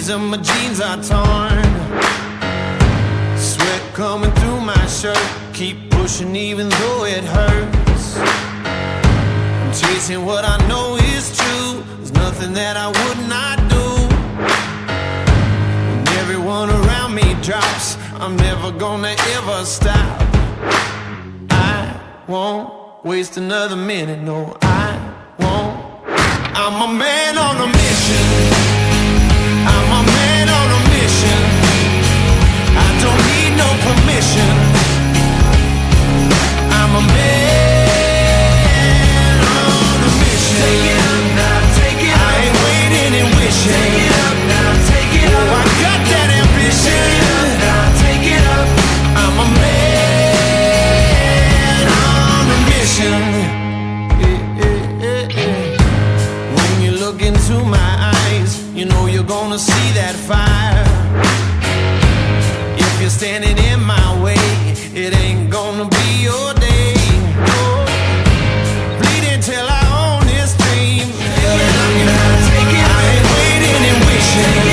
reason my jeans are torn. Sweat coming through my shirt. Keep pushing even though it hurts. I'm chasing what I know is true. There's nothing that I would not do. When everyone around me drops, I'm never gonna ever stop. I won't waste another minute, no, I won't. I'm a man on a mission. I'm a man on a mission. I don't need no permission. I'm a man on a mission. Take it up now, take it up. I ain't waiting and wishing. Take it up now, take it up. Oh, I got that ambition. Take it up now, take it up. I'm a man on a mission. When you look into my eyes, you know you're gonna see that fire. If you're standing in my way, it ain't gonna be your day. Bleeding till I own this dream. I ain't waiting and wishing.